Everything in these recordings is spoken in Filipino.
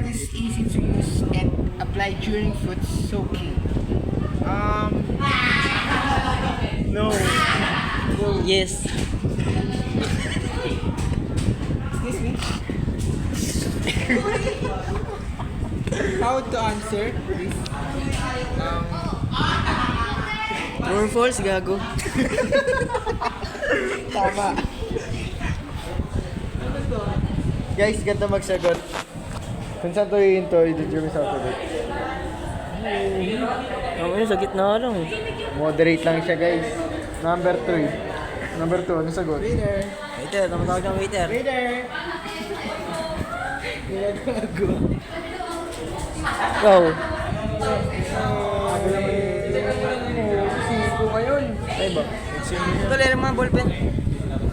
is easy to use and apply during foot soaking. No. Yes. Excuse me. How to answer this? True or false, gago? Tama. Guys, ganda magsagot. Kung saan to hihinto, i-determine sa sagot. Ano, sa gitna lang. Moderate lang siya, guys. Number 3. Number 2, ano sagot? Reader. Waiter, tamatawag ng waiter. Reader. Ginagago. Go. Siko ngayon. Ay ba? Ito, lera mga ballpen.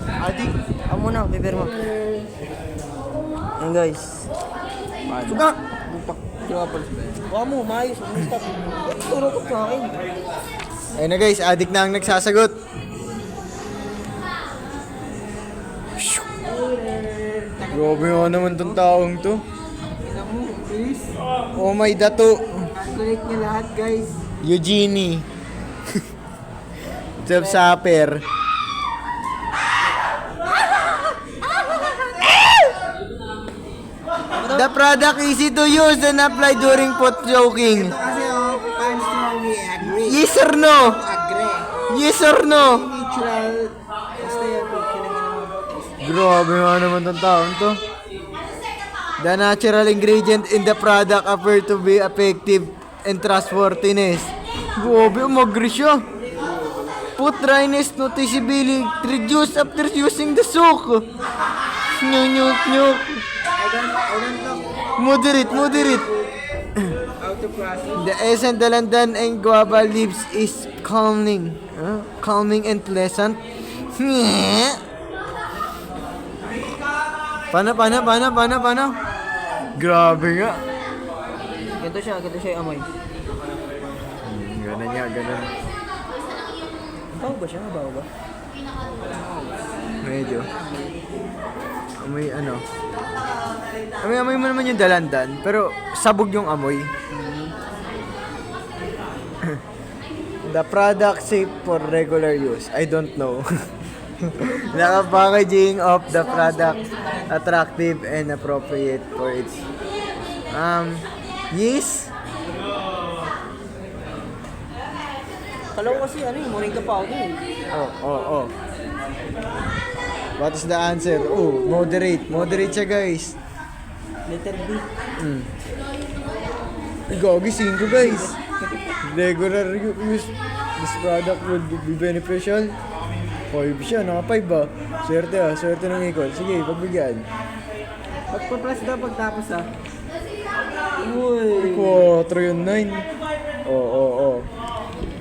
Adi. Ako muna, paper mo. Ayan guys. Suga! Bupak. Huwag mo, maayos. Stop. Turo ko sa akin. Ayun na guys, adik na ang nagsasagot. Grabe nga naman tong taong to. Tingnan mo, please. Oh my dato. Calculate niyo lahat, guys. Eugenie. Sapper. The product easy to use and apply during foot soaking. Kasi fans strongly agree. Yes or no? Agree. Yes or no? Natural. Basta yan po, kinagin mo. Grabe nga naman tong taon to. The natural ingredient in the product appear to be effective and trustworthiness. Grabe, umagri siya. Foot dryness noticeably reduced after using the soak. Nyuk. I don't know Moderate. how to process. The essence dalandan and guava leaves is calming. Calming and pleasant. Paano? Grabe nga. Ganito siya yung amoy. Ganun. Bawo ba siya? Bawo ba? Medyo. Amoy ano. Amoy mo naman yung dalandan, pero sabog yung amoy. The product safe for regular use. I don't know. The packaging of the product attractive and appropriate for its yes. Kala ko kasi morning ka pa ako dun. Oh. What is the answer? Oh, moderate siya, guys. Letter B. Gagi 5, guys. Regular use. This product would be beneficial. 5 siya, naka 5 ba? Swerte ng ikot. Sige, pagbigyan. Pagpa-plus daw pagtapos Uy. 4 yun, 9. Oo.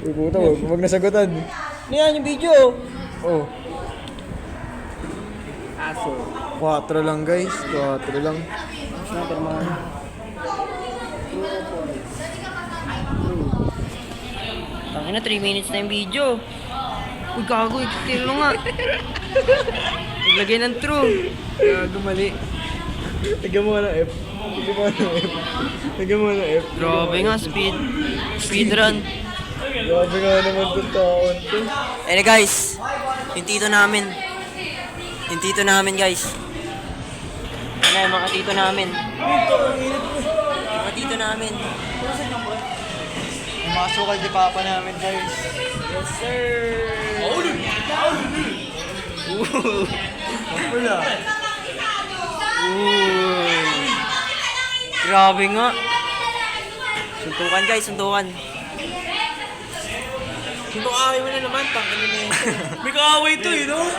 Uy, puta, wag nasagutan. Ano yan yung video? Oh, aso. 4 lang, guys. 4 lang. Snapper man. Tangina, 3 minutes na yung video. Uy, gago, ikitilo nga. Naglagay ng true. Gago, mali. Tignan mo ng F. Grabe nga, speedrun. Grabe nga naman itong taon to. Eh guys, yung tito namin. Guys. Ano yung mga tito namin? Mga tito namin. Yung mga sukal di papa namin, guys. Yes, sir! Wala. Grabe nga. Suntukan guys, suntukan. Kung away mo na naman, tangin na yun. May kaaway to no?